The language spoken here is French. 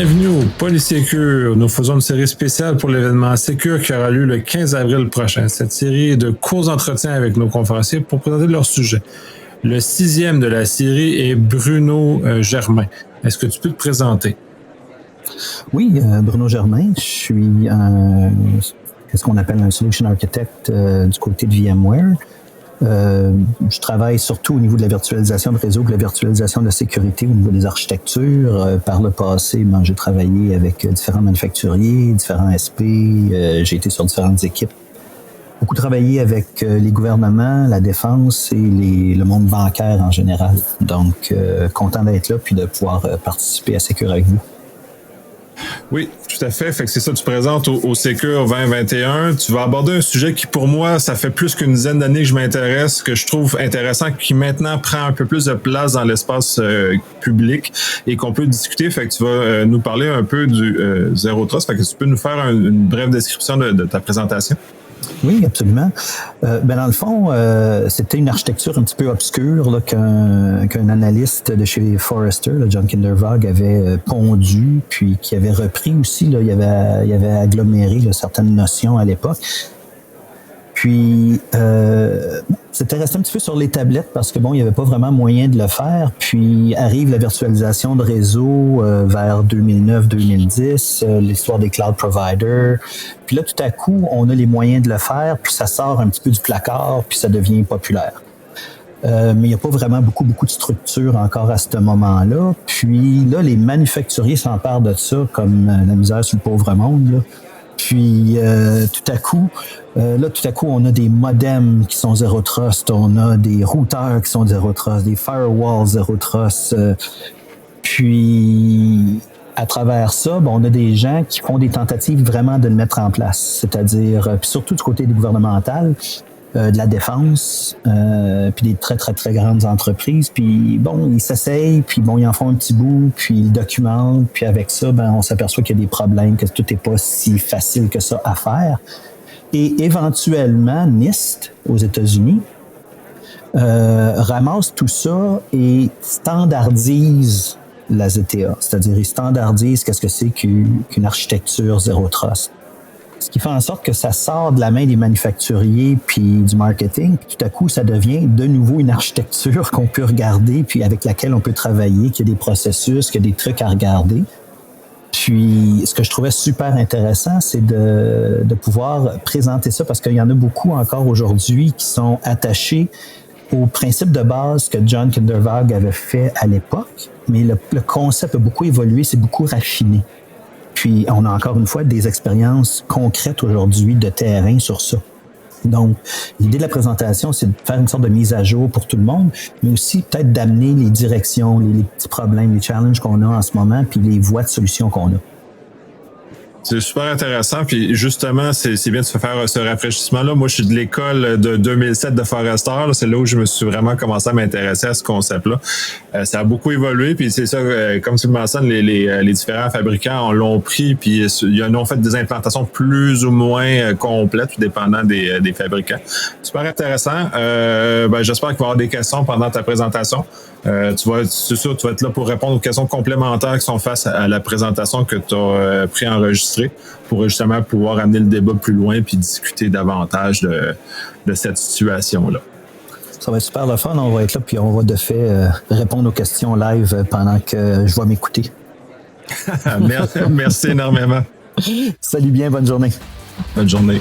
Bienvenue au Polysécure. Nous faisons une série spéciale pour l'événement Sécure qui aura lieu le 15 avril prochain. Cette série est de courts entretiens avec nos conférenciers pour présenter leur sujet. Le 6e de la série est Bruno Germain. Est-ce que tu peux te présenter? Oui, Bruno Germain. Je suis ce qu'on appelle un solution architect du côté de VMware. Je travaille surtout au niveau de la virtualisation de réseau, de la virtualisation de la sécurité au niveau des architectures. Par le passé, j'ai travaillé avec différents manufacturiers, différents SP. J'ai été sur différentes équipes. Beaucoup travaillé avec les gouvernements, la défense et le monde bancaire en général. Donc, content d'être là puis de pouvoir participer à Sécure avec vous. Oui, tout à fait. Fait que c'est ça, tu présentes au Sécure 2021. Tu vas aborder un sujet qui, pour moi, ça fait plus qu'une dizaine d'années que je m'intéresse, que je trouve intéressant, qui maintenant prend un peu plus de place dans l'espace public et qu'on peut discuter. Fait que tu vas nous parler un peu du Zero Trust. Fait que tu peux nous faire une brève description de ta présentation? Oui, absolument. Dans le fond, c'était une architecture un petit peu obscure là, qu'un analyste de chez Forrester, là, John Kindervag, avait pondu, puis qui avait repris aussi. Là, il avait aggloméré là, certaines notions à l'époque. Puis, c'était resté un petit peu sur les tablettes parce que il n'y avait pas vraiment moyen de le faire. Puis, arrive la virtualisation de réseau vers 2009-2010, l'histoire des cloud providers. Puis là, tout à coup, on a les moyens de le faire, puis ça sort un petit peu du placard, puis ça devient populaire. Mais il n'y a pas vraiment beaucoup de structure encore à ce moment-là. Puis là, les manufacturiers s'emparent de ça comme la misère sur le pauvre monde, là. Puis tout à coup, on a des modems qui sont Zero Trust, on a des routeurs qui sont Zero Trust, des firewalls Zero Trust. Puis à travers ça, on a des gens qui font des tentatives vraiment de le mettre en place, c'est-à-dire puis surtout du côté des gouvernementales, de la défense, puis des très, très, très grandes entreprises. Puis ils s'essayent, puis ils en font un petit bout, puis ils documentent, puis avec ça, on s'aperçoit qu'il y a des problèmes, que tout n'est pas si facile que ça à faire. Et éventuellement, NIST, aux États-Unis, ramasse tout ça et standardise la ZTA. C'est-à-dire, ils standardisent qu'est-ce que c'est qu'une architecture Zero Trust. Ce qui fait en sorte que ça sort de la main des manufacturiers puis du marketing. Puis tout à coup, ça devient de nouveau une architecture qu'on peut regarder puis avec laquelle on peut travailler, qu'il y a des processus, qu'il y a des trucs à regarder. Puis, ce que je trouvais super intéressant, c'est de pouvoir présenter ça parce qu'il y en a beaucoup encore aujourd'hui qui sont attachés au principe de base que John Kindervag avait fait à l'époque. Mais le concept a beaucoup évolué, c'est beaucoup raffiné. Puis, on a encore une fois des expériences concrètes aujourd'hui de terrain sur ça. Donc, l'idée de la présentation, c'est de faire une sorte de mise à jour pour tout le monde, mais aussi peut-être d'amener les directions, les petits problèmes, les challenges qu'on a en ce moment, puis les voies de solution qu'on a. C'est super intéressant, puis justement, c'est bien de se faire ce rafraîchissement-là. Moi, je suis de l'école de 2007 de Forrester, là. C'est là où je me suis vraiment commencé à m'intéresser à ce concept-là. Ça a beaucoup évolué, puis c'est ça, comme tu le mentionnes, les différents fabricants l'ont pris, puis ils ont fait des implantations plus ou moins complètes, dépendant des fabricants. Super intéressant. J'espère qu'il va y avoir des questions pendant ta présentation. C'est sûr, tu vas être là pour répondre aux questions complémentaires qui sont face à la présentation que tu as préenregistrée pour justement pouvoir amener le débat plus loin puis discuter davantage de cette situation-là. Ça va être super le fun. On va être là puis on va de fait répondre aux questions live pendant que je vais m'écouter. Merci énormément. Salut bien, bonne journée. Bonne journée.